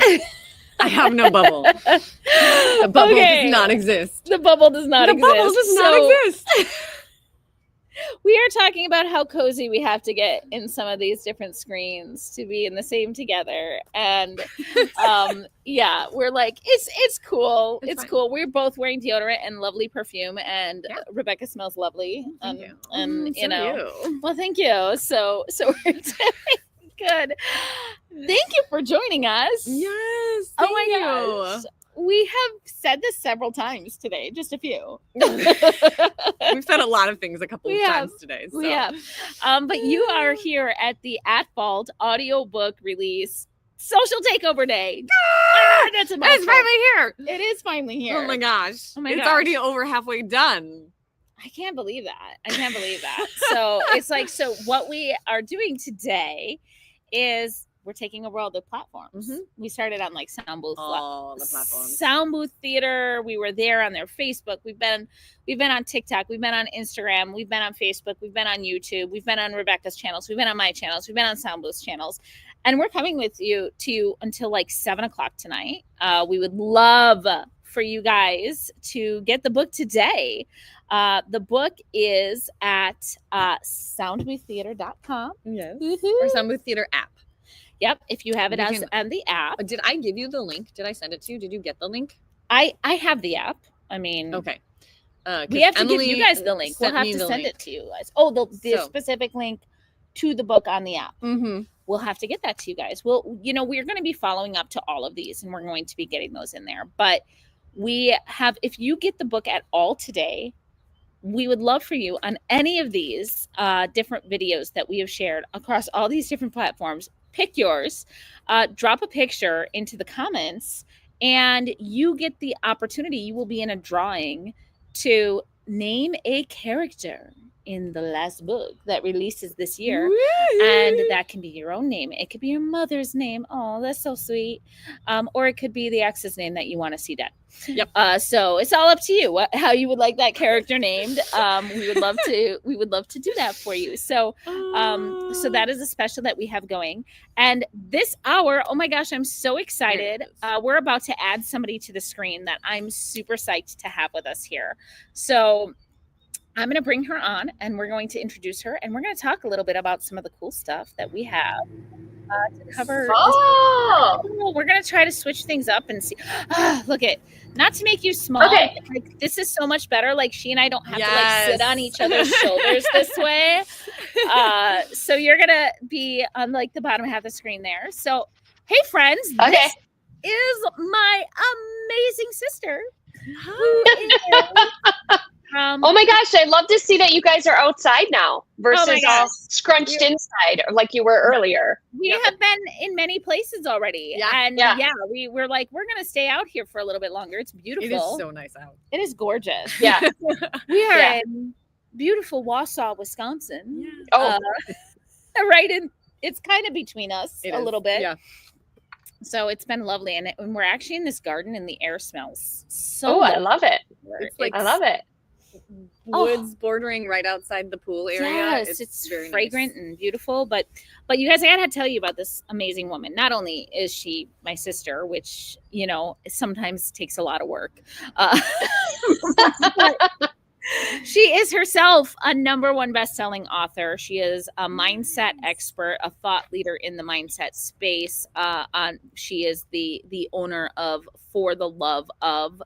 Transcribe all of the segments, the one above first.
exist. I have no bubble. The bubble does not exist. The bubble does not exist. The bubble does not exist. We are talking about how cozy we have to get in some of these different screens to be in the same together. And yeah, we're like, it's cool. It's cool. We're both wearing deodorant and lovely perfume, and Rebecca smells lovely. Thank you. And So well, thank you. So we're doing good. Thank you for joining us. Yes. Oh my gosh. We have said this several times today, just a few. We've said a lot of things a couple of times today. So. We have. But you are here at the At Fault audiobook release social takeover day. That's a It's finally here. It is finally here. Oh my gosh. It's already over halfway done. I can't believe that. So it's like, so what we are doing today is we're taking over all the platforms. Mm-hmm. We started on like Soundbooth, all the platforms. Soundbooth Theater. We were there on their Facebook. We've been on TikTok. We've been on Instagram. We've been on Facebook. We've been on YouTube. We've been on Rebecca's channels. We've been on my channels. We've been on Soundbooth's channels, and we're coming with you until like 7:00 tonight. We would love for you guys to get the book today. The book is at soundbooththeater.com. Yes. Or Soundbooth Theater app. Yep. If you have it on the app. Did I give you the link? Did I send it to you? Did you get the link? I have the app. I mean, okay. We have to give you guys the link. We'll have to send it to you guys. Oh, the specific link to the book on the app. Mm-hmm. We'll have to get that to you guys. Well, we're going to be following up to all of these, and we're going to be getting those in there. But if you get the book at all today, we would love for you on any of these different videos that we have shared across all these different platforms. Pick yours, drop a picture into the comments, and you get the opportunity. You will be in a drawing to name a character in the last book that releases this year. Woo! And that can be your own name. It could be your mother's name. Oh, that's so sweet. Or it could be the ex's name that you want to see dead. Yep. So it's all up to you how you would like that character named. We would love to do that for you. So so that is a special that we have going. And this hour, oh my gosh, I'm so excited. We're about to add somebody to the screen that I'm super psyched to have with us here. So I'm going to bring her on, and we're going to introduce her, and we're going to talk a little bit about some of the cool stuff that we have to cover. We're going to try to switch things up and see. Look at, not to make you small. Okay. Like, this is so much better. Like, she and I don't have to like sit on each other's shoulders this way. So you're going to be on like the bottom half of the screen there. So, hey friends, this is my amazing sister. Oh my gosh, I love to see that you guys are outside now versus all scrunched inside like you were earlier. We have been in many places already. We were like, we're going to stay out here for a little bit longer. It's beautiful. It is so nice out. It is gorgeous. Yeah. We are in beautiful Wausau, Wisconsin. Yeah. Oh. Right in, it's kind of between us a little bit. Yeah. So it's been lovely. And we're actually in this garden, and the air smells so I love it. It's like, I love it. Woods bordering right outside the pool area. Yes, it's very fragrant nice. and beautiful. But you guys, I gotta tell you about this amazing woman. Not only is she my sister, which sometimes takes a lot of work. She is herself a #1 best-selling author. She is a mindset expert, a thought leader in the mindset space. She is the owner of For the Love of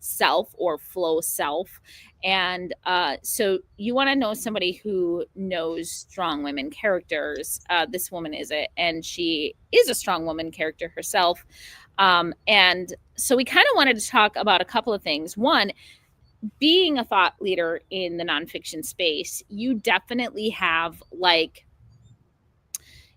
Self, or Flow Self. And so you want to know somebody who knows strong women characters. This woman is it, and she is a strong woman character herself. And so we kind of wanted to talk about a couple of things. One, being a thought leader in the nonfiction space, you definitely have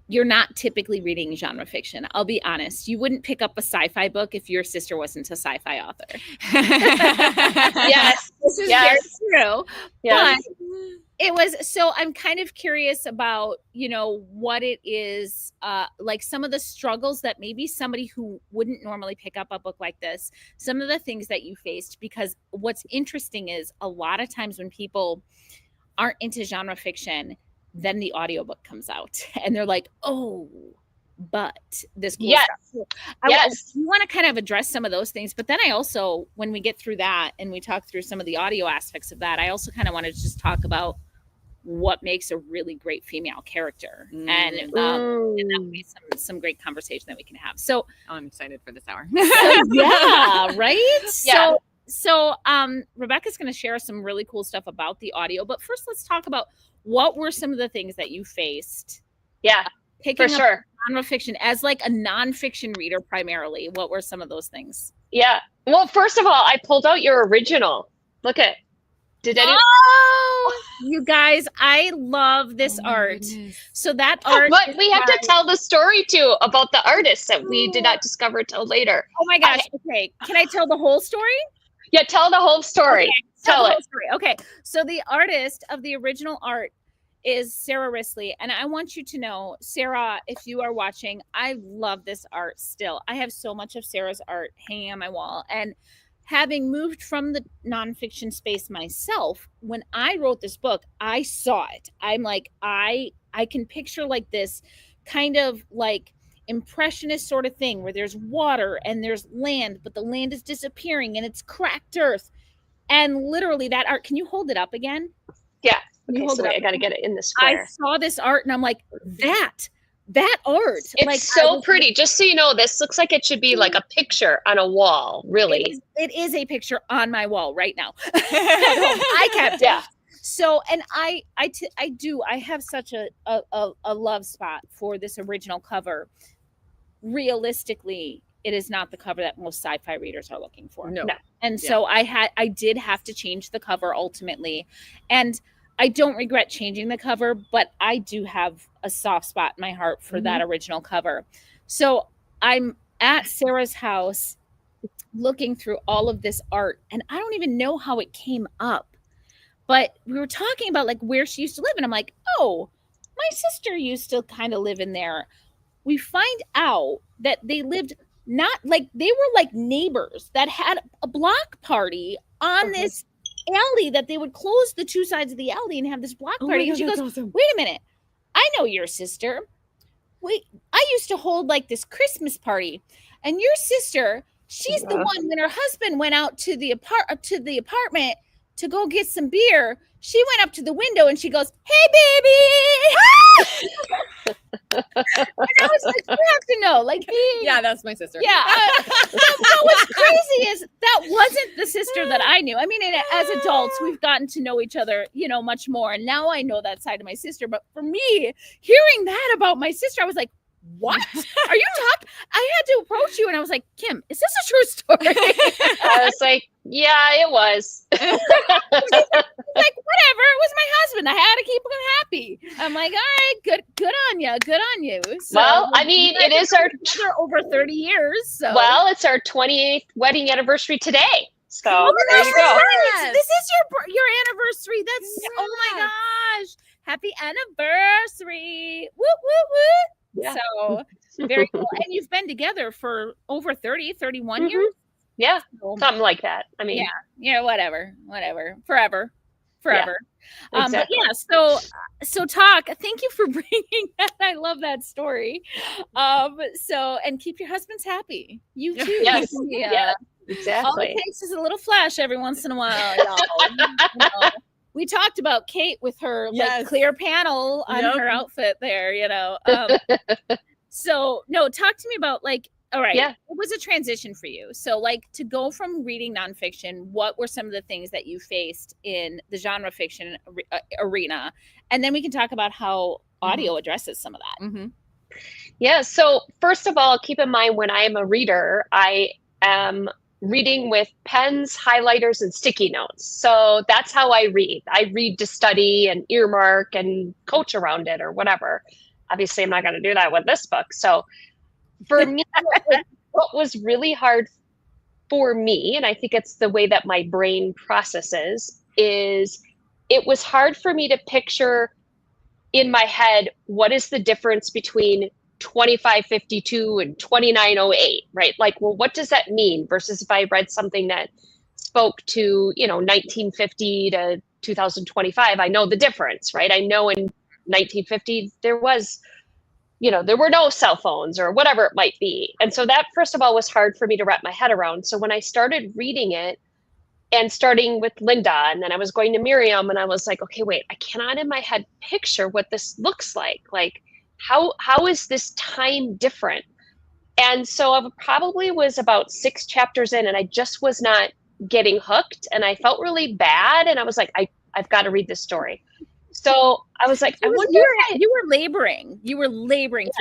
you're not typically reading genre fiction. I'll be honest. You wouldn't pick up a sci-fi book if your sister wasn't a sci-fi author. Yes. This is very true. Yes. But it was, so I'm kind of curious about, what it is, like some of the struggles that maybe somebody who wouldn't normally pick up a book like this, some of the things that you faced, because what's interesting is a lot of times when people aren't into genre fiction, then the audiobook comes out and they're like, oh, but this cool Yes. stuff. Yes. We want to kind of address some of those things, but then I also, when we get through that and we talk through some of the audio aspects of that, I also kind of want to just talk about what makes a really great female character, and that would be some great conversation that we can have. So I'm excited for this hour. yeah, right. Yeah. So Rebecca's going to share some really cool stuff about the audio, but first let's talk about what were some of the things that you faced. Yeah, Picking for up sure. nonfiction as like a nonfiction reader primarily. What were some of those things? Yeah. Well, first of all, I pulled out your original. Look at. Did anyone? Oh, you guys, I love this art. Goodness. So that art. But we have to tell the story too about the artist that we did not discover till later. Oh my gosh. Okay. Can I tell the whole story? Yeah, tell the whole story. Okay, tell the it. whole story. Okay. So the artist of the original art is Sarah Risley. And I want you to know, Sarah, if you are watching, I love this art still. I have so much of Sarah's art hanging on my wall. And having moved from the nonfiction space myself, when I wrote this book, I saw it. I'm like, I can picture like this kind of like impressionist sort of thing where there's water and there's land, but the land is disappearing and it's cracked earth. And literally that art, can you hold it up again? Yeah. You Okay, hold so it wait, up. I got to get it in the I square. saw this art and I'm like, that art. It's like, so pretty. Just so you know, this looks like it should be like a picture on a wall, really. It is a picture on my wall right now. I kept it. Yeah. So, and I have such a love spot for this original cover. Realistically, it is not the cover that most sci-fi readers are looking for. No. And so I did have to change the cover ultimately. And I don't regret changing the cover, but I do have a soft spot in my heart for that original cover. So I'm at Sarah's house looking through all of this art, and I don't even know how it came up. But we were talking about like where she used to live, and I'm like, oh, my sister used to kind of live in there. We find out that they lived not like they were like neighbors that had a block party on this alley, that they would close the two sides of the alley and have this block party. And she goes, awesome. wait a minute, I know your sister. Wait, I used to hold like this Christmas party, and your sister, she's the one when her husband went out to the apartment to go get some beer. She went up to the window and she goes, "Hey, baby!" And I was like, you have to know, like, Yeah, that's my sister. yeah. But what's crazy is that wasn't the sister that I knew. I mean, as adults, we've gotten to know each other, much more, and now I know that side of my sister. But for me, hearing that about my sister, I was like, what are you talking? I had to approach you and I was like, Kim, is this a true story? I was like, yeah, it was. Like, whatever, it was my husband. I had to keep him happy. I'm like, all right, good on you. So, Well, I mean, it is our over 30 years. So well, it's our 28th wedding anniversary today. So oh, there you go. right. This is your anniversary. That's oh my gosh. Happy anniversary. Woo woo woo. Yeah. So very cool. And you've been together for over 31 years. Yeah, So, something like that. I mean, yeah, whatever, forever. Yeah, exactly. But so talk. Thank you for bringing that. I love that story. So and keep your husbands happy. You too. Yes. Yeah. Yeah, All exactly. it takes is a little flash every once in a while, y'all. We talked about Kate with her like clear panel on her outfit there, So no, talk to me about like, all right, it was a transition for you. So like to go from reading nonfiction, what were some of the things that you faced in the genre fiction arena? And then we can talk about how audio addresses some of that. Yeah, so first of all, keep in mind when I am a reader, I am reading with pens, highlighters, and sticky notes. So that's how I read. I read to study and earmark and coach around it or whatever. Obviously, I'm not going to do that with this book. So for me, what was really hard for me, and I think it's the way that my brain processes, is it was hard for me to picture in my head, what is the difference between 2552 and 2908, right? Like, well, what does that mean versus if I read something that spoke to, 1950 to 2025, I know the difference, right? I know in 1950, there was there were no cell phones or whatever it might be. And so that, first of all, was hard for me to wrap my head around. So when I started reading it, and starting with Linda, and then I was going to Miriam, and I was like, okay, wait, I cannot in my head picture what this looks like. Like, how is this time different? And so I probably was about 6 chapters in, and I just was not getting hooked, and I felt really bad. And I was like, I've got to read this story. So I was like, I wonder you were laboring through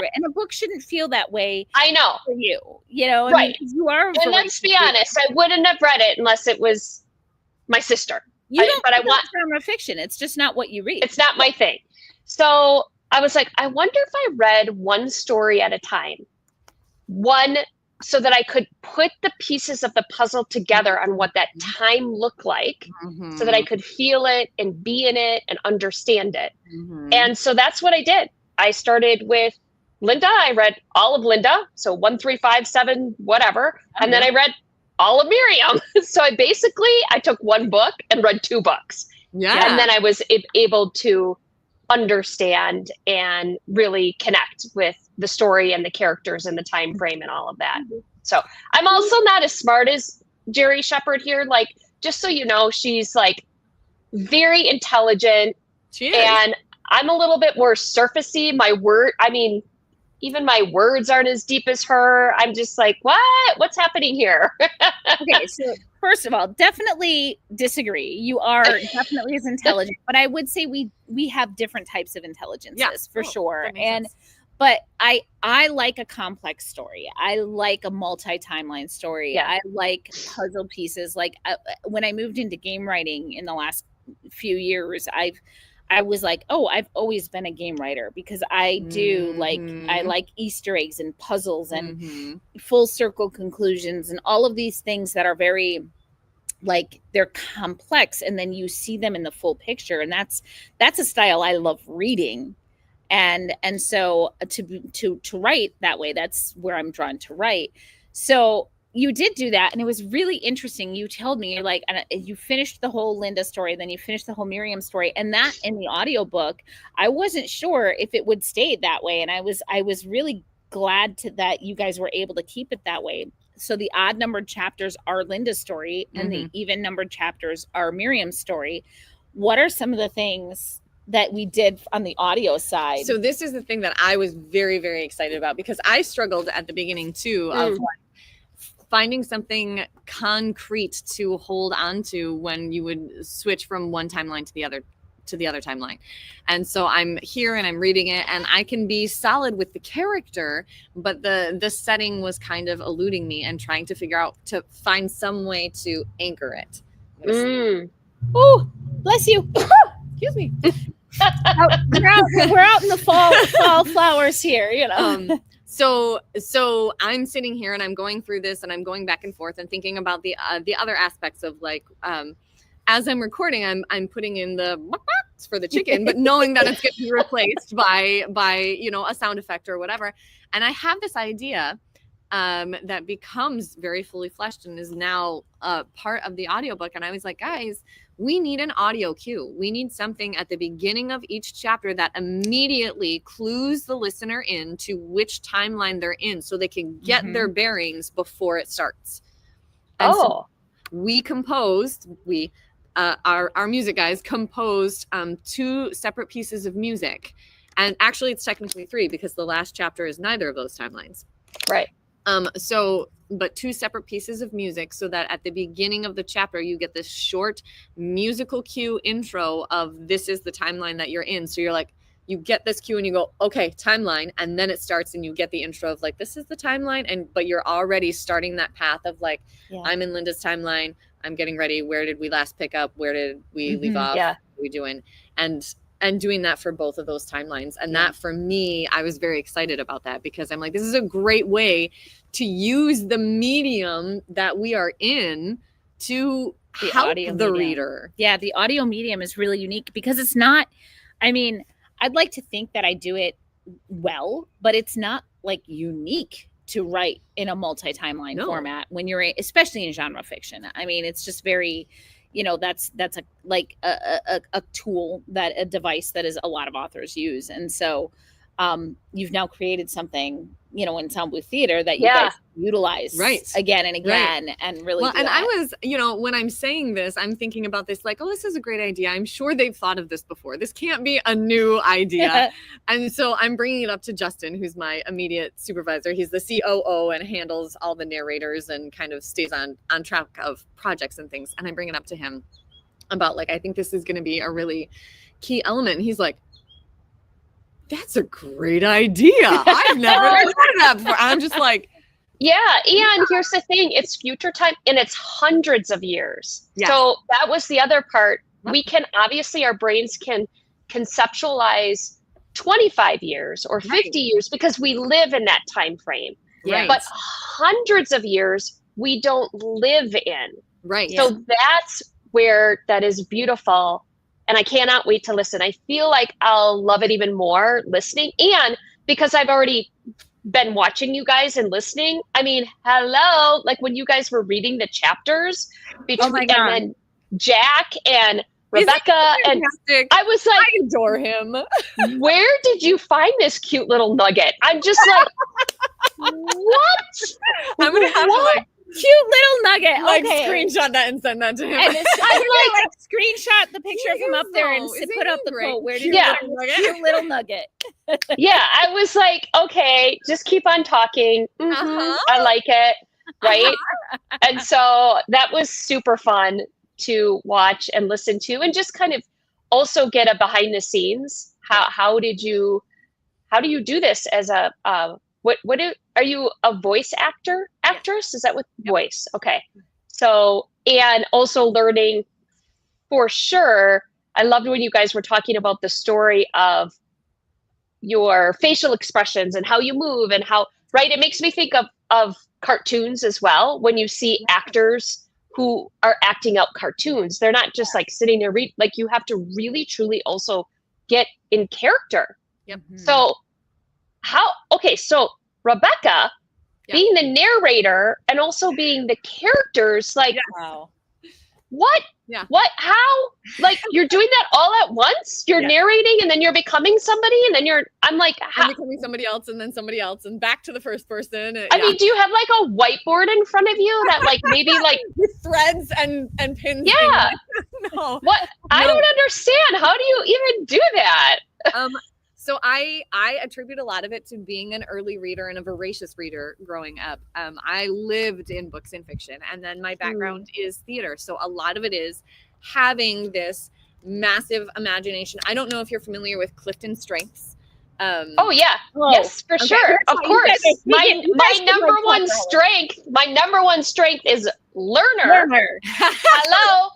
it, and a book shouldn't feel that way. I know for you, I right? mean, you are. And let's be honest, I wouldn't have read it unless it was my sister. But I want genre fiction. It's just not what you read. It's not my thing. So I was like, I wonder if I read one story at a time, so that I could put the pieces of the puzzle together on what that time looked like, so that I could feel it and be in it and understand it. And so that's what I did. I started with Linda. I read all of Linda. So 1, 3, 5, 7, whatever. And then I read all of Miriam. So I took one book and read 2 books. Yeah. And then I was able to understand and really connect with the story and the characters and the time frame and all of that. So I'm also not as smart as Jerry Shepard here. Like, just so you know, she's like very intelligent. She is. And I'm a little bit more surfacey. Even my words aren't as deep as her. I'm just like, what's happening here? Okay, so first of all, definitely disagree. You are definitely as intelligent, but I would say we have different types of intelligences for sure. But I like a complex story. I like a multi-timeline story. Yeah. I like puzzle pieces. Like when I moved into game writing in the last few years, I was like, I've always been a game writer, because I do I like Easter eggs and puzzles and full circle conclusions and all of these things that are very, like, they're complex, and then you see them in the full picture. And that's a style I love reading. And so to write that way, that's where I'm drawn to write. So you did do that, and it was really interesting. You told me, you're like, you finished the whole Linda story, then you finished the whole Miriam story, and that in the audiobook, I wasn't sure if it would stay that way, and I was really glad that you guys were able to keep it that way. So the odd numbered chapters are Linda's story, and the even numbered chapters are Miriam's story. What are some of the things that we did on the audio side? So this is the thing that I was very, very excited about, because I struggled at the beginning too of finding something concrete to hold on to when you would switch from one timeline to the other timeline. And so I'm here and I'm reading it, and I can be solid with the character, but the setting was kind of eluding me, and trying to find some way to anchor it. Oh, bless you. Excuse me. We're out in the fall flowers here, So I'm sitting here and I'm going through this, and I'm going back and forth and thinking about the other aspects of, like, as I'm recording, I'm putting in the for the chicken, but knowing that it's going to be replaced by a sound effect or whatever. And I have this idea that becomes very fully fleshed and is now part of the audiobook. And I was like, guys, we need an audio cue. We need something at the beginning of each chapter that immediately clues the listener in to which timeline they're in, so they can get their bearings before it starts. And so we composed, our music guys composed 2 separate pieces of music. And actually it's technically 3, because the last chapter is neither of those timelines. Right. But 2 separate pieces of music, so that at the beginning of the chapter, you get this short musical cue intro of this is the timeline that you're in. So you're like, you get this cue and you go, okay, timeline. And then it starts and you get the intro of like, this is the timeline. But you're already starting that path of like, I'm in Linda's timeline. I'm getting ready. Where did we last pick up? Where did we leave off? Yeah. What are we doing? And doing that for both of those timelines. And that for me, I was very excited about that, because I'm like, this is a great way to use the medium that we are in to help the reader. Yeah, the audio medium is really unique, because it's not, I'd like to think that I do it well, but it's not like unique to write in a multi-timeline format when you're, especially in genre fiction. It's just very, that's a tool, a device that is a lot of authors use. And so you've now created something, in Sound Blue Theater that you Yeah. guys utilize again and again and really well, do and that. I was, when I'm saying this, I'm thinking about this like, oh, this is a great idea. I'm sure they've thought of this before. This can't be a new idea. And so I'm bringing it up to Justin, who's my immediate supervisor. He's the COO and handles all the narrators and kind of stays on track of projects and things. And I bring it up to him about like, I think this is going to be a really key element. And he's like, that's a great idea. I've never heard of that before. I'm just like, yeah. And here's the thing, it's future time and it's hundreds of years. Yes. So that was the other part. We can obviously, our brains can conceptualize 25 years or 50 years because we live in that time frame. Right. But hundreds of years we don't live in. Right. So that's where that is beautiful. And I cannot wait to listen. I feel like I'll love it even more listening. And because I've already been watching you guys and listening, I mean, hello, like when you guys were reading the chapters between and then Jack and Rebecca, and I was like, I adore him. Where did you find this cute little nugget? I'm just like, what? I'm gonna have to like cute little nugget. like Okay. screenshot that and send that to him. And I'm like screenshot the picture of him up there and Isn't put he up the great? quote. Where did Yeah. you get cute little nugget? Yeah, I was like, okay, just keep on talking. I like it. Right. And so that was super fun to watch and listen to, and just kind of also get a behind the scenes. How do you do this as a are you a voice actress? Is that what voice? Okay. So, and also learning for sure. I loved when you guys were talking about the story of your facial expressions and how you move and how, right? It makes me think of cartoons as well. When you see actors who are acting out cartoons, they're not just like sitting there, like you have to really, truly also get in character. Yep. So so Rebecca, being the narrator and also being the characters, like, Wow. what? Yeah. What? How? Like, you're doing that all at once? You're narrating and then you're becoming somebody and then I'm like, how? I'm becoming somebody else and then somebody else and back to the first person. I mean, do you have like a whiteboard in front of you that like maybe like with threads and pins? Yeah. No. What? I don't understand. How do you even do that? So I attribute a lot of it to being an early reader and a voracious reader growing up. I lived in books and fiction, and then my background is theater. So a lot of it is having this massive imagination. I don't know if you're familiar with Clifton Strengths. Oh yeah. Yes, for sure. Of course. My number one strength is learner. Hello.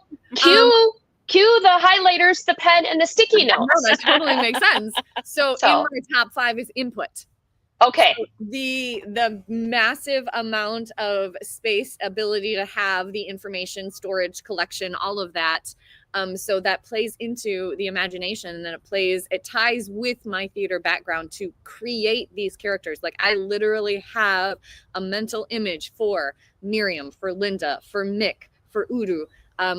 Cue the highlighters, the pen, and the sticky notes. No, that totally makes sense. So in my top 5 is input. Okay. So the massive amount of space, ability to have the information, storage, collection, all of that. So that plays into the imagination, and then it ties with my theater background to create these characters. Like I literally have a mental image for Miriam, for Linda, for Mick, for Udu.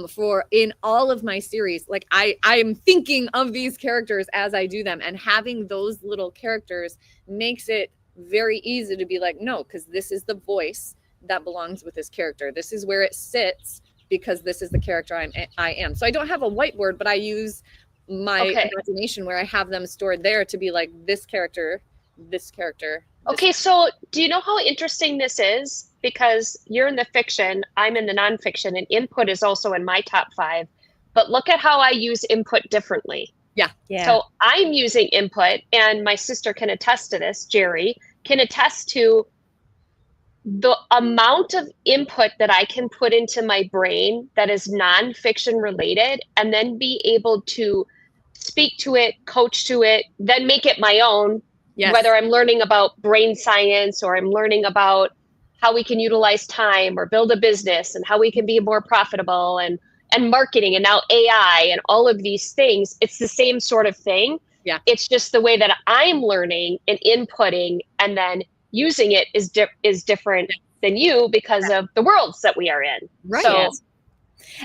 For in all of my series, like I'm thinking of these characters as I do them, and having those little characters makes it very easy to be like, no, because this is the voice that belongs with this character. This is where it sits because this is the character I am. So I don't have a whiteboard, but I use my imagination where I have them stored there to be like this character, this character. Okay, so do you know how interesting this is? Because you're in the fiction, I'm in the nonfiction, and input is also in my top 5. But look at how I use input differently. Yeah. So I'm using input, and my sister can attest to this, Jerry, can attest to the amount of input that I can put into my brain that is nonfiction related, and then be able to speak to it, coach to it, then make it my own. Yes. Whether I'm learning about brain science or I'm learning about how we can utilize time or build a business and how we can be more profitable and marketing and now AI and all of these things, it's the same sort of thing. Yeah. It's just the way that I'm learning and inputting and then using it is different than you because of the worlds that we are in. Right. So,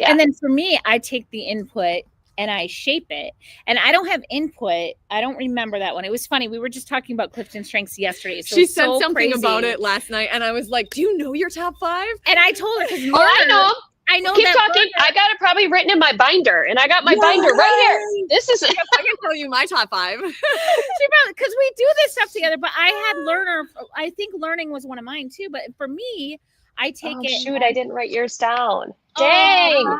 And then for me, I take the input and I shape it. And I don't have input. I don't remember that one. It was funny. We were just talking about Clifton strengths yesterday. So she said so something crazy. about it last night, and I was like, "Do you know your top 5?" And I told her because I know. I know Keep that talking. Lerner, I got it probably written in my binder, and I got my binder right here. This is I can tell you my top 5. because we do this stuff together. But I had Lerner. I think learning was one of mine too. But for me, I take it. Shoot, I didn't write yours down. Dang.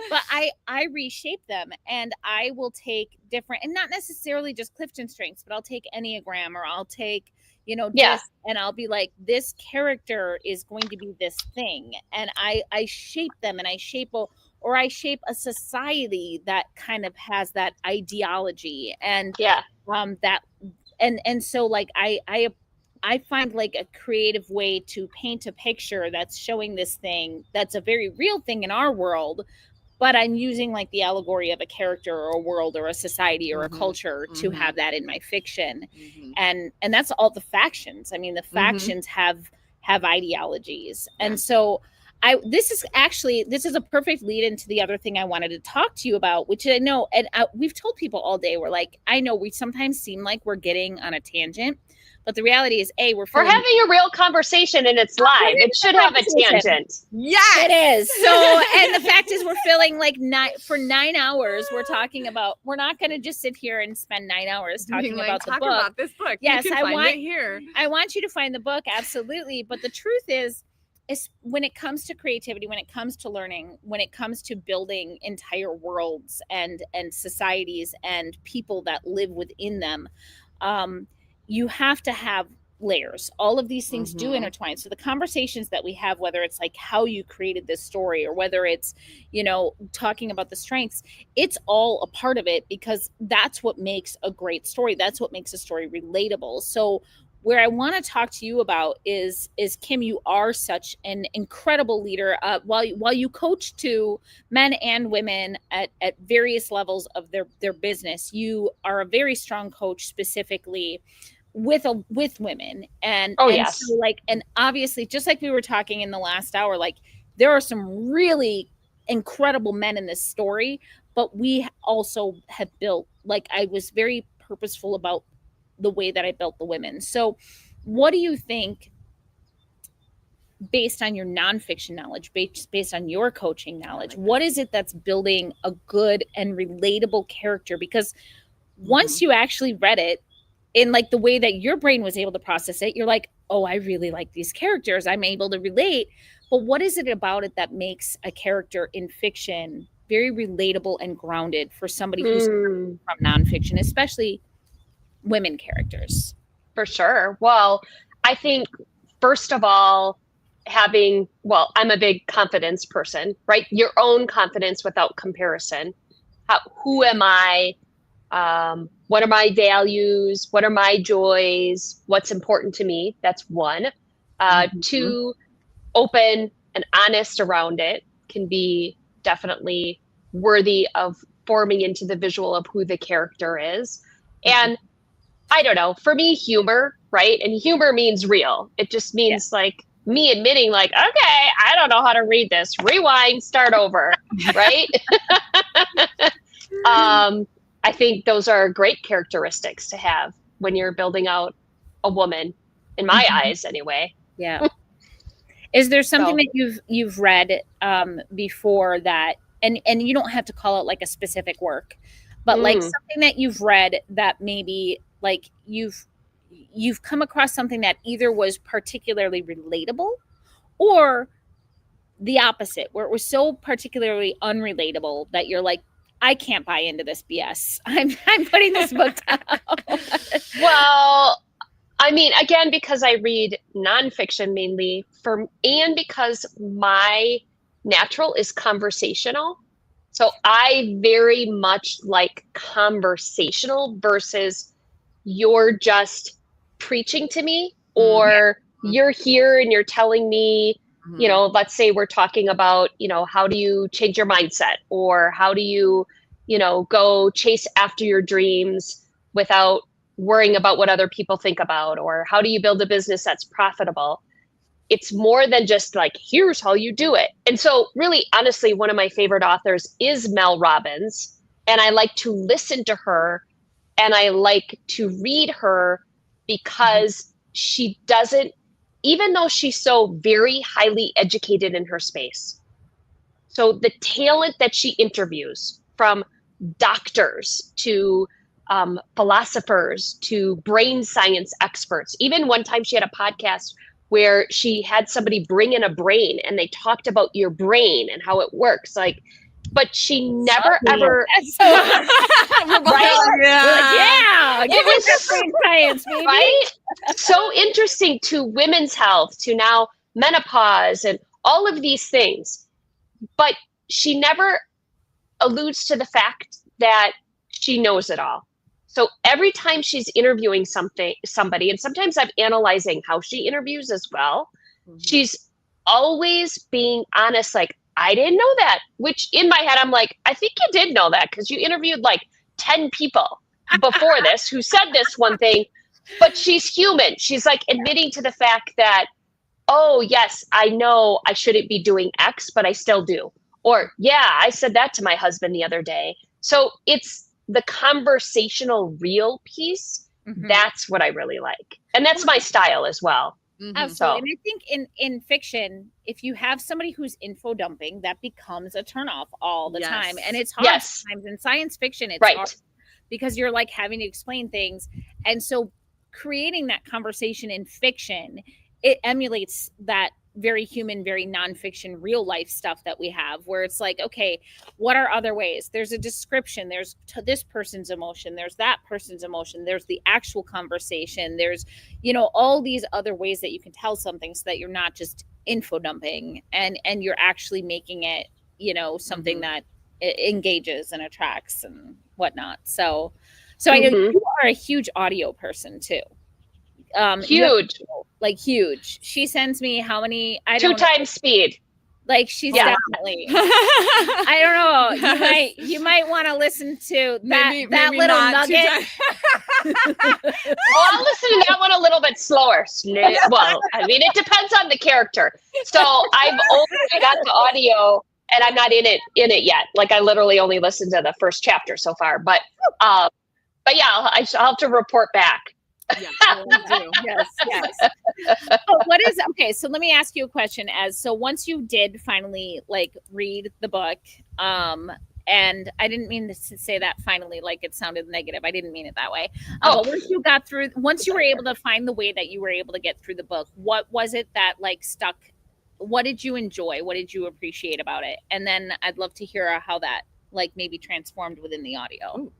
But I reshape them, and I will take different, and not necessarily just Clifton strengths, but I'll take Enneagram, or I'll take, you know, this, and I'll be like, this character is going to be this thing, and I shape them, and I shape a society that kind of has that ideology, and that, and so like I find like a creative way to paint a picture that's showing this thing that's a very real thing in our world, but I'm using like the allegory of a character or a world or a society or a culture to have that in my fiction. And that's all the factions. I mean, the factions have ideologies. And so this is a perfect lead into the other thing I wanted to talk to you about, which I know, and we've told people all day, we're like, I know we sometimes seem like we're getting on a tangent, but the reality is, we're having a real conversation, and it's live. It should have a tangent. Yes, it is. So, and the fact is, we're feeling like 9 hours. We're talking about. We're not going to just sit here and spend 9 hours talking about the book. About this book. Yes, I want it here. I want you to find the book, absolutely. But the truth is when it comes to creativity, when it comes to learning, when it comes to building entire worlds and societies and people that live within them, you have to have layers. All of these things do intertwine. So the conversations that we have, whether it's like how you created this story, or whether it's, you know, talking about the strengths, it's all a part of it, because that's what makes a great story. That's what makes a story relatable. So where I want to talk to you about is Kim, you are such an incredible leader. While you coach to men and women at various levels of their business, you are a very strong coach specifically with women. And so like, and obviously, just like we were talking in the last hour, like there are some really incredible men in this story, but we also have built, like, I was very purposeful about the way that I built the women. So what do you think, based on your nonfiction knowledge, based on your coaching knowledge, what is it that's building a good and relatable character? Because once you actually read it, in like the way that your brain was able to process it, you're like, oh, I really like these characters. I'm able to relate. But what is it about it that makes a character in fiction very relatable and grounded for somebody who's from nonfiction, especially women characters? For sure. Well, I think first of all, I'm a big confidence person, right? Your own confidence without comparison. Who am I? What are my values? What are my joys? What's important to me? That's one. Two, open and honest around it can be definitely worthy of forming into the visual of who the character is. And I don't know, for me, humor, right? And humor means real. It just means like me admitting like, okay, I don't know how to read this. Rewind, start over, right? I think those are great characteristics to have when you're building out a woman, in my eyes anyway. Yeah. Is there something that you've read before that, and you don't have to call it like a specific work, but like something that you've read that maybe like you've come across something that either was particularly relatable or the opposite, where it was so particularly unrelatable that you're like, I can't buy into this BS. I'm putting this book down. Well, I mean, again, because I read nonfiction mainly, and because my natural is conversational. So I very much like conversational versus you're just preaching to me, or you're here and you're telling me, you know, let's say we're talking about, you know, how do you change your mindset, or how do you, you know, go chase after your dreams without worrying about what other people think about, or how do you build a business that's profitable? it's more than just like, here's how you do it. And so really, honestly, one of my favorite authors is Mel Robbins. And I like to listen to her and I like to read her because she doesn't, even though she's so very highly educated in her space. So the talent that she interviews, from doctors to philosophers to brain science experts. Even one time she had a podcast where she had somebody bring in a brain and they talked about your brain and how it works. Like, but she never ever. Right? Yeah. Give us the brain science, baby. Right? So interesting to women's health, to now menopause and all of these things. But she never alludes to the fact that she knows it all. So every time she's interviewing somebody, and sometimes I'm analyzing how she interviews as well, she's always being honest, like, I didn't know that, which in my head, I'm like, I think you did know that because you interviewed like 10 people before this who said this one thing, but she's human. She's like admitting to the fact that, oh, yes, I know I shouldn't be doing X, but I still do. Or, yeah, I said that to my husband the other day. So it's the conversational real piece. That's what I really like. And that's my style as well. Absolutely. So. And I think in fiction, if you have somebody who's info dumping, that becomes a turnoff all the time. And it's hard sometimes. In science fiction, it's hard because you're like having to explain things. And so creating that conversation in fiction, it emulates that very human, very nonfiction, real life stuff that we have, where it's like, okay, what are other ways? There's a description, there's to this person's emotion, there's that person's emotion, there's the actual conversation, there's, you know, all these other ways that you can tell something so that you're not just info dumping and you're actually making it, you know, something that engages and attracts and whatnot. So I know you are a huge audio person too. Huge. Like huge. She sends me how many? I don't know. 2 times speed. Like she's definitely. I don't know. You might want to listen to that that little nugget. Well, I'll listen to that one a little bit slower. Well, I mean, it depends on the character. So I've only got the audio, and I'm not in it yet. Like I literally only listened to the first chapter so far. But yeah, I'll have to report back. Yes. What is okay? So let me ask you a question. So once you did finally like read the book, and I didn't mean to say that finally, like it sounded negative. I didn't mean it that way. But once you were able to find the way that you were able to get through the book, what was it that like stuck? What did you enjoy? What did you appreciate about it? And then I'd love to hear how that like maybe transformed within the audio. Ooh.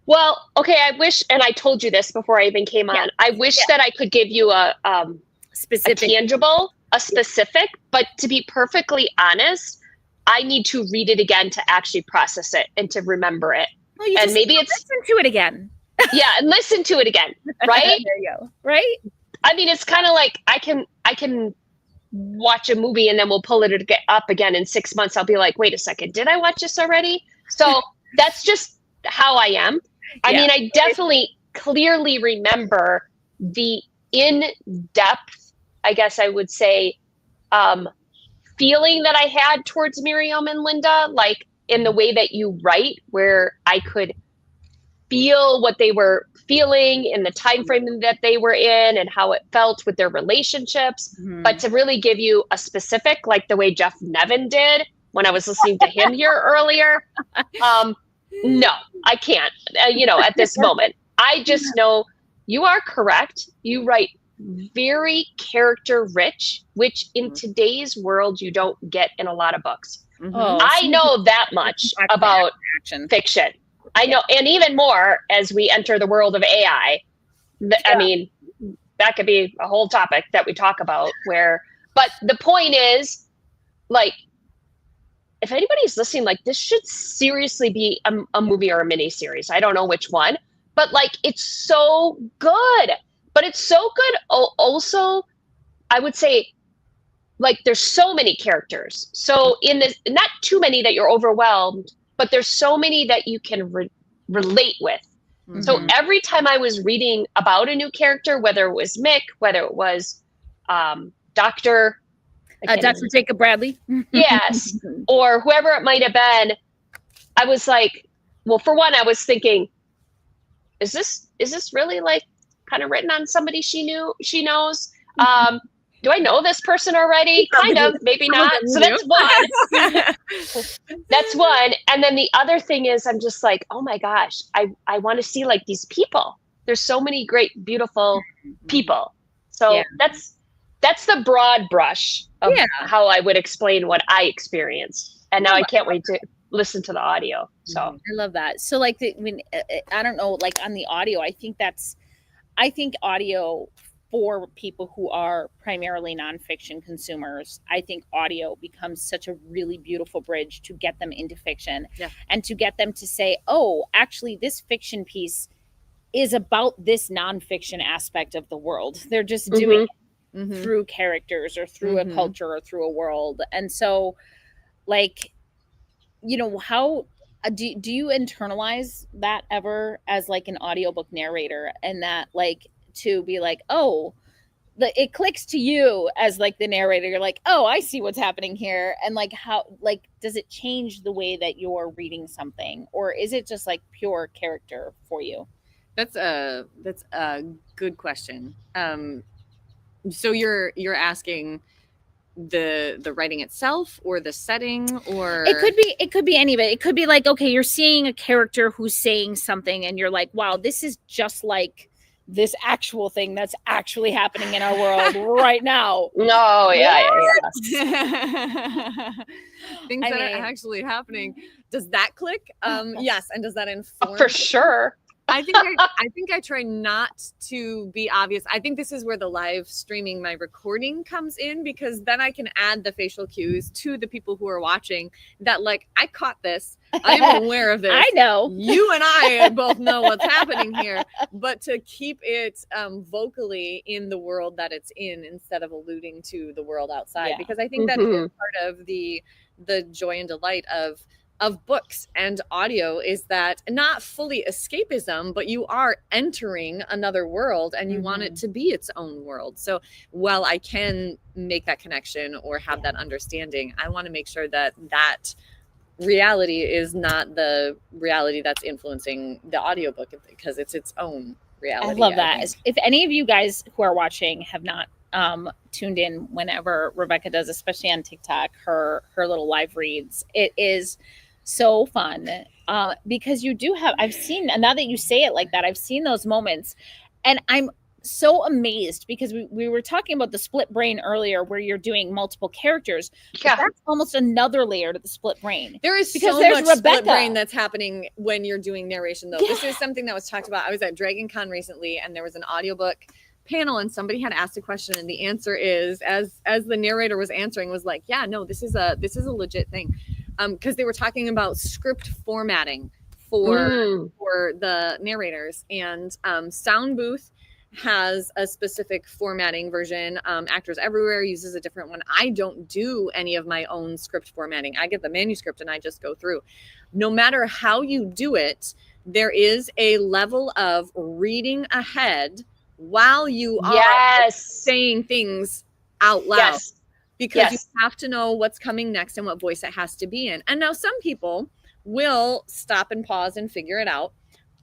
Well, okay, I wish, and I told you this before I even came on, I wish that I could give you a specific, but to be perfectly honest, I need to read it again to actually process it and to remember it. Well, and maybe it's listen to it again. Yeah, and listen to it again, right? There you go. Right? I mean, it's kind of like I can watch a movie and then we'll pull it up again in 6 months. I'll be like, wait a second, did I watch this already? So that's just how I am. I mean, I definitely clearly remember the in-depth, I guess I would say, feeling that I had towards Miriam and Linda, like in the way that you write, where I could feel what they were feeling in the time frame that they were in and how it felt with their relationships. But to really give you a specific, like the way Jeff Nevin did when I was listening to him here earlier, no, I can't, at this moment. I just know you are correct. You write very character rich, which in today's world, you don't get in a lot I know that much about fiction. I know, and even more as we enter the world of AI. I mean, that could be a whole topic that we talk about but the point is, like, if anybody's listening, like this should seriously be a movie or a mini series. I don't know which one, but like it's so good. But it's so good. Also, I would say, like there's so many characters. So in this, not too many that you're overwhelmed, but there's so many that you can relate with. So every time I was reading about a new character, whether it was Mick, whether it was Dr. Dr. Jacob Bradley. Yes, or whoever it might have been, I was like, well, for one, I was thinking, is this really like kind of written on somebody she knows? Do I know this person already? Kind of, maybe not. So that's one. That's one. And then the other thing is, I'm just like, oh my gosh, I want to see like these people. There's so many great, beautiful people. So that's the broad brush of how I would explain what I experienced. And now I can't wait to listen to the audio. So I love that. So like, I don't know, like on the audio, I think audio for people who are primarily nonfiction consumers, I think audio becomes such a really beautiful bridge to get them into fiction and to get them to say, oh, actually this fiction piece is about this nonfiction aspect of the world. They're just doing it through characters or through a culture or through a world. And so like, you know, how do you internalize that ever as like an audiobook narrator, and that like to be like, oh, it clicks to you as like the narrator, you're like, oh, I see what's happening here, and like how, like, does it change the way that you're reading something, or is it just like pure character for you? That's a good question. So you're asking the writing itself, or the setting, or it could be any of it. It could be like, okay, you're seeing a character who's saying something and you're like, wow, this is just like this actual thing that's actually happening in our world right now. No, things that are actually happening. Does that click? Yes. And does that inform? For sure. I think I try not to be obvious. I think this is where the live streaming my recording comes in, because then I can add the facial cues to the people who are watching that like, I caught this. I'm aware of this. I know. You and I both know what's happening here, but to keep it vocally in the world that it's in instead of alluding to the world outside, because I think that's part of the joy and delight of books and audio, is that not fully escapism, but you are entering another world and you want it to be its own world. So while I can make that connection or have that understanding, I want to make sure that reality is not the reality that's influencing the audiobook, because it's its own reality. I love that. If any of you guys who are watching have not tuned in whenever Rebecca does, especially on TikTok, her little live reads, it is so fun because you do have, I've seen, now that you say it like that, I've seen those moments, and I'm so amazed because we were talking about the split brain earlier, where you're doing multiple characters. That's almost another layer to the split brain. There is so much split brain that's happening when you're doing narration, though. This is something that was talked about. I was at Dragon Con recently, and there was an audiobook panel, and somebody had asked a question, and the answer is, as the narrator was answering, was like, yeah, no, this is a legit thing. Because they were talking about script formatting for the narrators, and Sound Booth has a specific formatting version. Actors Everywhere uses a different one. I don't do any of my own script formatting. I get the manuscript and I just go through. No matter how you do it, there is a level of reading ahead while you are saying things out loud. Because you have to know what's coming next and what voice it has to be in. And now some people will stop and pause and figure it out.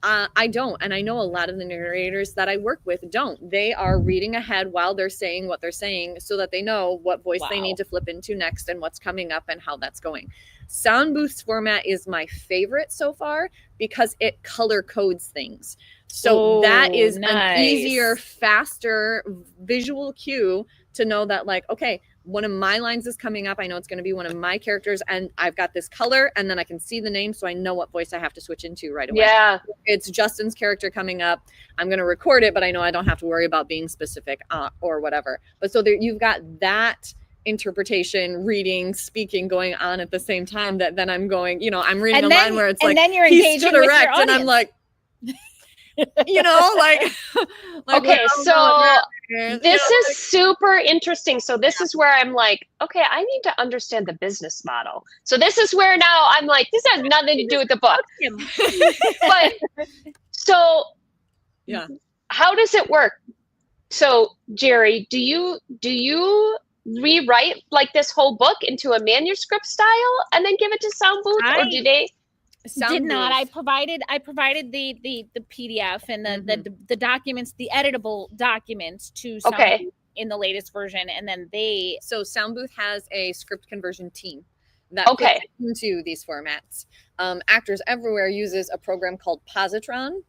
I don't. And I know a lot of the narrators that I work with don't. They are reading ahead while they're saying what they're saying, so that they know what voice they need to flip into next and what's coming up and how that's going. Sound Booth's format is my favorite so far because it color codes things. So that is an easier, faster visual cue to know that, like, okay, one of my lines is coming up. I know it's going to be one of my characters, and I've got this color, and then I can see the name, so I know what voice I have to switch into right away. Yeah. It's Justin's character coming up. I'm going to record it, but I know I don't have to worry about being specific or whatever. But so there, you've got that interpretation, reading, speaking going on at the same time, that then I'm going, you know, I'm reading a line where it's like, then you're he stood erect, and I'm like, you know, like okay, so this is super interesting. So this is where I'm like, okay, I need to understand the business model. So this is where now I'm like, this has nothing to do with the book. But so how does it work? So Jerry, do you rewrite like this whole book into a manuscript style and then give it to Sound Booth, or do they? Did not. I provided the PDF and the documents, the editable documents to Sound Booth in the latest version, and then so Sound Booth has a script conversion team that fits into these formats. Actors Everywhere uses a program called Positron.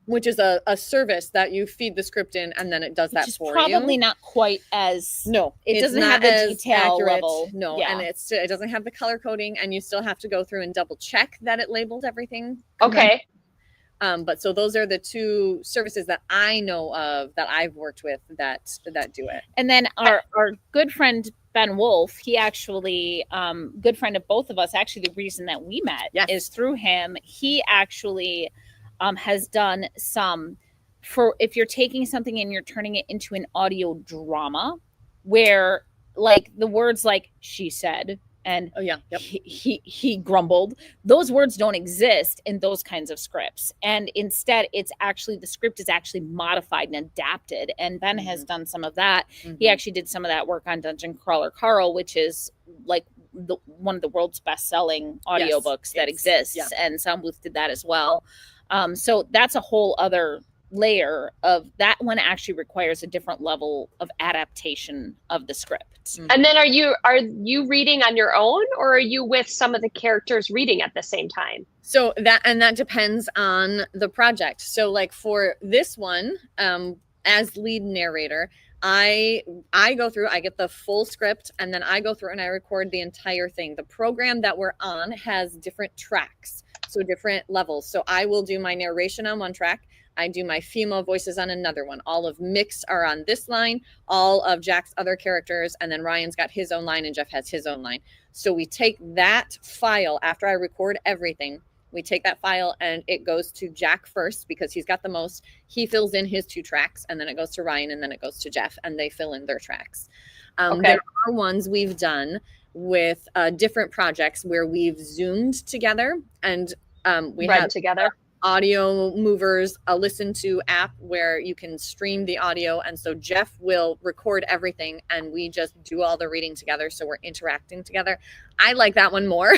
Which is a service that you feed the script in, and then it does that for you. Probably not quite as it doesn't have the detail level. And it doesn't have the color coding, and you still have to go through and double check that it labeled everything. But so those are the two services that I know of that I've worked with that do it. And then our good friend Ben Wolf, he actually good friend of both of us. Actually, the reason that we met is through him. He actually has done some for if you're taking something and you're turning it into an audio drama where like the words like she said and he grumbled, those words don't exist in those kinds of scripts, and instead it's actually the script is actually modified and adapted, and Ben has done some of that. He actually did some of that work on Dungeon Crawler Carl, which is like one of the world's best-selling audiobooks that exists, and Sound Booth did that as well. So that's a whole other layer of that one actually requires a different level of adaptation of the script. And then are you reading on your own, or are you with some of the characters reading at the same time? So that depends on the project. So like for this one, as lead narrator, I go through, I get the full script, and then I go through and I record the entire thing. The program that we're on has different tracks. So different levels. So I will do my narration on one track. I do my female voices on another one. All of Mick's are on this line, all of Jack's other characters, and then Ryan's got his own line and Jeff has his own line. So we take that file after I record everything. We take that file and it goes to Jack first because he's got the most. He fills in his 2 tracks, and then it goes to Ryan, and then it goes to Jeff, and they fill in their tracks. There are ones we've done with different projects where we've Zoomed together, and we have together audio movers, a listen to app where you can stream the audio. And so Jeff will record everything and we just do all the reading together. So we're interacting together. I like that one more.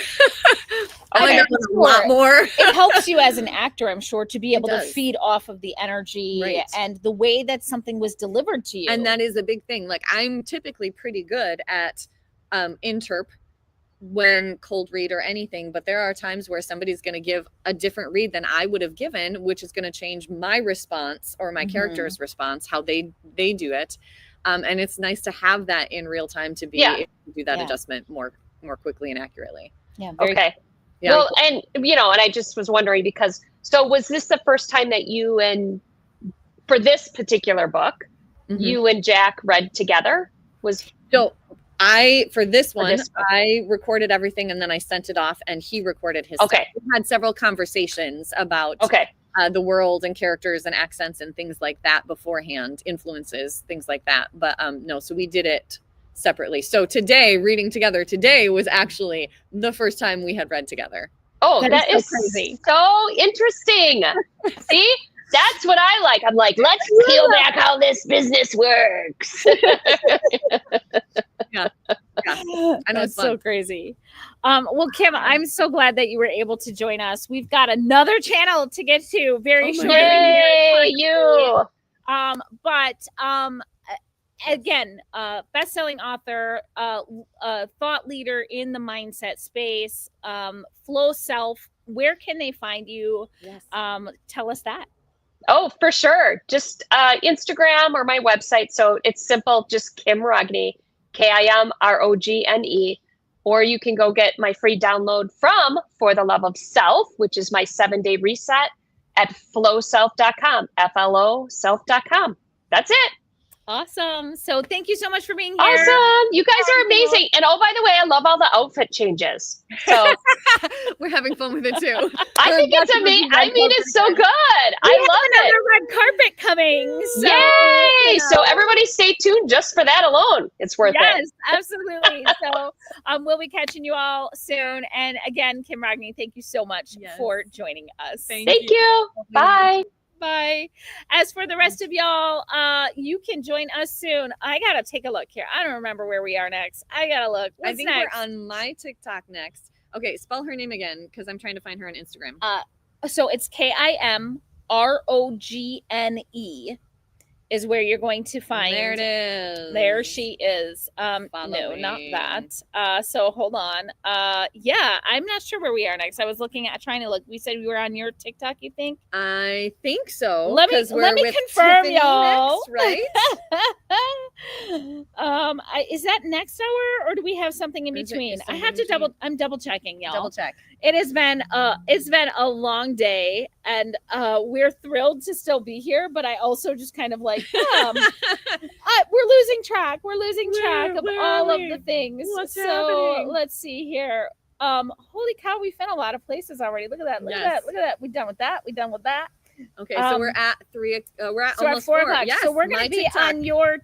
I like that one a lot more. It helps you as an actor, I'm sure, to be able to feed off of the energy and the way that something was delivered to you. And that is a big thing. Like I'm typically pretty good at interp when cold read or anything, but there are times where somebody's going to give a different read than I would have given, which is going to change my response or my character's response, how they do it. And it's nice to have that in real time to be able to do that adjustment more quickly and accurately. Yeah. Well, and and I just was wondering because was this the first time that you and for this particular book, you and Jack read together? For this one, I recorded everything and then I sent it off and he recorded his stuff. We had several conversations about the world and characters and accents and things like that beforehand, influences, things like that. But so we did it separately. So reading together today was actually the first time we had read together. Oh, that is so crazy. So interesting. See? That's what I like. I'm like, let's peel back how this business works. I know. That's so crazy. Well, Kim, I'm so glad that you were able to join us. We've got another channel to get to very shortly. Yay, you. Again, best-selling author, thought leader in the mindset space, Flow Self. Where can they find you? Yes. Tell us that. Oh, for sure. Just Instagram or my website. So it's simple, just Kim Rogne, KIMROGNE. Or you can go get my free download from For the Love of Self, which is my 7-day reset at flowself.com, FLO self.com. That's it. Awesome. So thank you so much for being here. Awesome. You guys are amazing. And oh, by the way, I love all the outfit changes. So we're having fun with it too. I think it's amazing. I mean, it's so good. I love it. Red carpet coming. So, yay. So everybody stay tuned just for that alone. It's worth it. Yes, absolutely. So we'll be catching you all soon. And again, Kim Rogne, thank you so much for joining us. Thank you. Bye. Bye. As for the rest of y'all, you can join us soon. I gotta take a look here. I don't remember where we are next. I gotta look. What's I think next? we're on my TikTok next. Okay, spell her name again because I'm trying to find her on Instagram. So it's KIMROGNE is where you're going to find. There it is. There she is. No, not that. So hold on. Yeah, I'm not sure where we are next. I was trying to look. We said we were on your TikTok, you think? I think so. Let me with confirm, Tiffany y'all. next, right? Is that next hour or do we have something in between? I have to I'm double checking, y'all. Double check. It has been a long day, and we're thrilled to still be here, but I also just kind of like we're losing track. We're losing track of all of the things. What's so happening? Let's see here. Holy cow, we've been a lot of places already. Look at that. Look at that. We're done with that. We're done with that. Okay, so we're at 3. We're at almost 4 o'clock. Yes, so we're gonna be TikTok. on your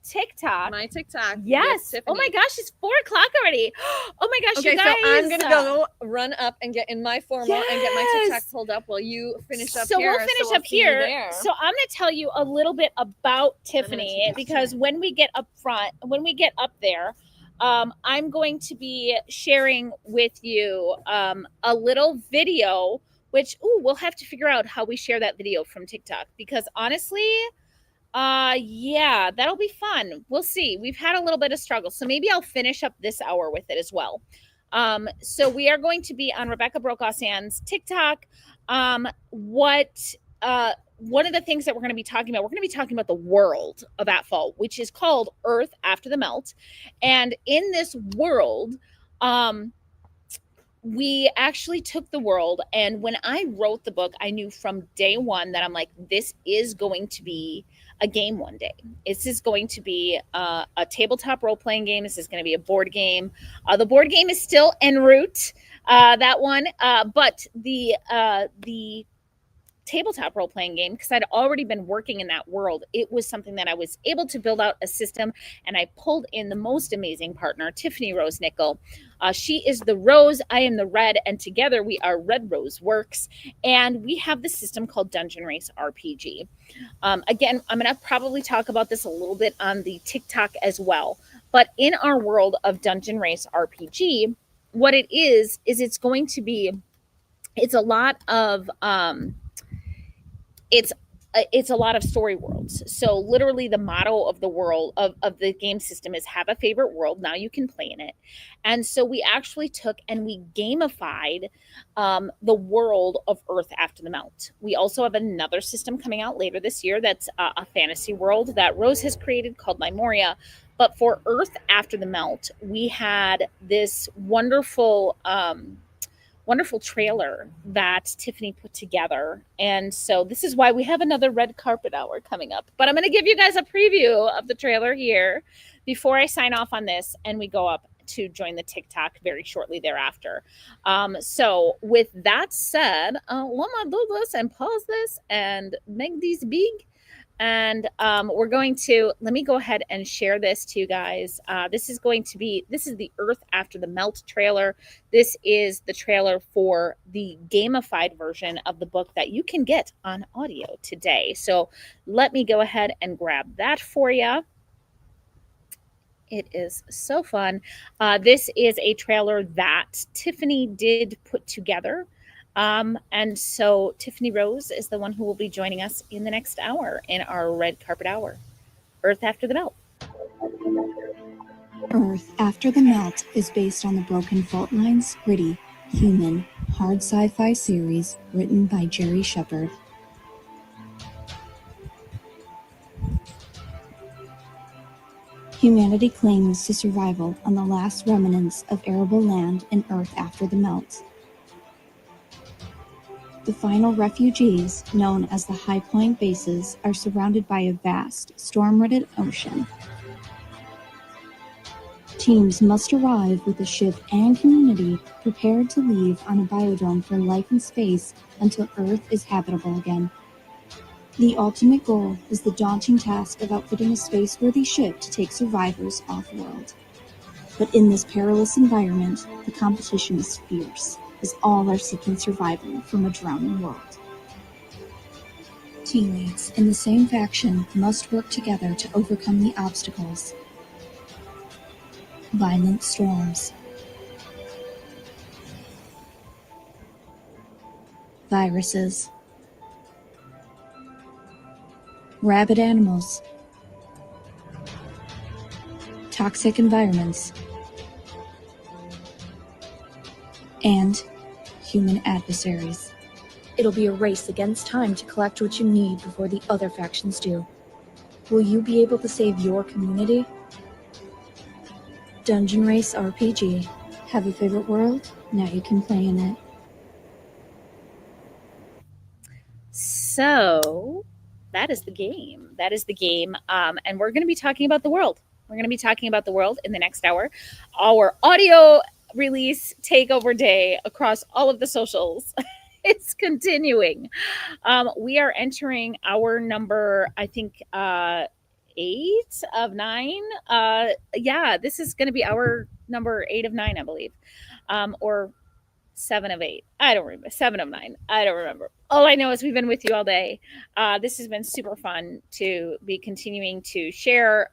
TikTok. My TikTok. Yes. Oh my gosh, it's 4 o'clock already. Oh my gosh, okay, you guys. so I'm gonna go run up and get in my formal and get my TikTok pulled up while you finish up so here. We'll finish up here. So I'm gonna tell you a little bit about Tiffany because when we get up there, I'm going to be sharing with you a little video, which we'll have to figure out how we share that video from TikTok because honestly, yeah, that'll be fun. We'll see. We've had a little bit of struggle, so maybe I'll finish up this hour with it as well. So we are going to be on Rebecca Brokaw-Sand's TikTok. One of the things that we're going to be talking about the world of Atfall, which is called Earth After the Melt. And in this world, we actually took the world, and when I wrote the book, I knew from day one that I'm like, this is going to be a game one day. This is going to be a tabletop role-playing game. This is going to be a board game. The board game is still en route, that one, but the tabletop role-playing game, because I'd already been working in that world, it was something that I was able to build out a system, and I pulled in the most amazing partner, Tiffany Rose Nickel. She is the rose, I am the red, and together we are Red Rose Works, and we have the system called Dungeon Race RPG. Again, I'm going to probably talk about this a little bit on the TikTok as well, but in our world of Dungeon Race RPG, what it is it's going to be, it's a lot of it's a lot of story worlds. So literally the motto of the world of the game system is have a favorite world. Now you can play in it. And so we actually took and we gamified the world of Earth After the Melt. We also have another system coming out later this year that's a fantasy world that Rose has created called Limoria. But for Earth After the Melt, we had this wonderful trailer that Tiffany put together. And so this is why we have another red carpet hour coming up. But I'm going to give you guys a preview of the trailer here before I sign off on this and we go up to join the TikTok very shortly thereafter. So with that said, let me do this and pause this and make these big. And let me go ahead and share this to you guys. This is the Earth After the Melt trailer. This is the trailer for the gamified version of the book that you can get on audio today. So let me go ahead and grab that for you. It is so fun. This is a trailer that Tiffany did put together. And so Tiffany Rose is the one who will be joining us in the next hour in our red carpet hour. Earth After the Melt. Earth After the Melt is based on the Broken Fault Lines, gritty, human, hard sci-fi series written by Jerry Shepard. Humanity clings to survival on the last remnants of arable land in Earth After the Melt. The final refugees, known as the High Point Bases, are surrounded by a vast, storm-ridden ocean. Teams must arrive with a ship and community prepared to leave on a biodome for life in space until Earth is habitable again. The ultimate goal is the daunting task of outfitting a space-worthy ship to take survivors off-world. But in this perilous environment, the competition is fierce, as all are seeking survival from a drowning world. Teammates in the same faction must work together to overcome the obstacles. Violent storms. Viruses. Rabid animals. Toxic environments. And human adversaries. It'll be a race against time to collect what you need before the other factions do. Will you be able to save your community? Dungeon Race RPG. Have a favorite world? Now you can play in it. So that is the game. That is the game. And we're going to be talking about the world. We're going to be talking about the world in the next hour. Our audio release takeover day across all of the socials. It's continuing. We are entering our number, I think, 8 of 9. Yeah, this is going to be our number 8 of 9, I believe, or 7 of 8. I don't remember. 7 of 9. I don't remember. All I know is we've been with you all day. This has been super fun to be continuing to share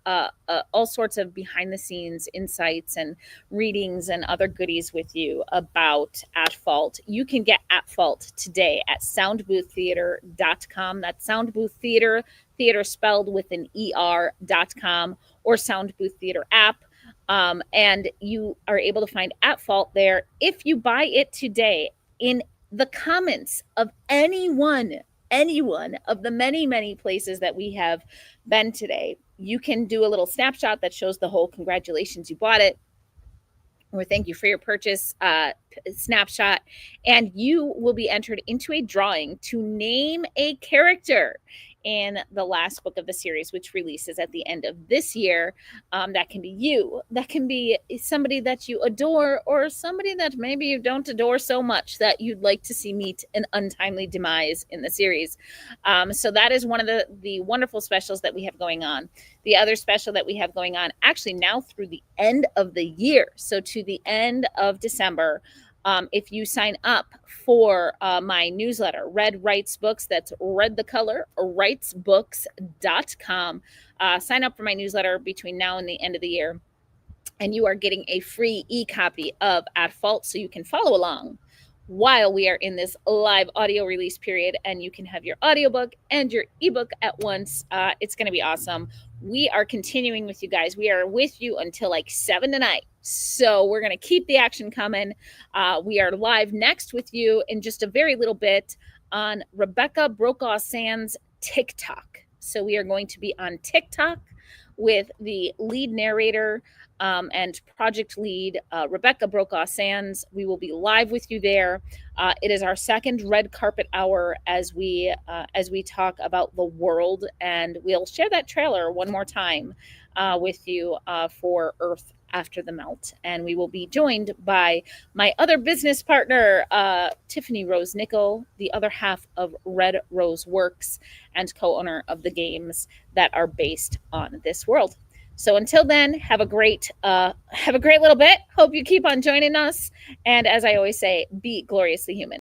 all sorts of behind the scenes insights and readings and other goodies with you about At Fault. You can get At Fault today at soundbooththeater.com. That's Soundbooth Theater, theater spelled with an ER.com, or Soundbooth Theater app. And you are able to find At Fault there. If you buy it today, in the comments of any one of the many places that we have been today, you can do a little snapshot that shows the whole congratulations, you bought it, or thank you for your purchase snapshot, and you will be entered into a drawing to name a character in the last book of the series, which releases at the end of this year. That can be you. That can be somebody that you adore, or somebody that maybe you don't adore so much that you'd like to see meet an untimely demise in the series. So that is one of the wonderful specials that we have going on. The other special that we have going on, actually now through the end of the year, so to the end of December, if you sign up for my newsletter, Red Writes Books, that's Red the Color, writesbooks.com. Sign up for my newsletter between now and the end of the year, and you are getting a free e-copy of At Fault, so you can follow along while we are in this live audio release period, and you can have your audiobook and your ebook at once. It's going to be awesome. We are continuing with you guys. We are with you until like 7 tonight. So we're going to keep the action coming. We are live next with you in just a very little bit on Rebecca Brokaw Sands' TikTok. So we are going to be on TikTok with the lead narrator and project lead, Rebecca Brokaw Sands. We will be live with you there. It is our second red carpet hour as we talk about the world, and we'll share that trailer one more time with you for Earth After the Melt. And we will be joined by my other business partner, Tiffany Rose Nickel, the other half of Red Rose Works and co-owner of the games that are based on this world. So until then, have a great little bit. Hope you keep on joining us. And as I always say, be gloriously human.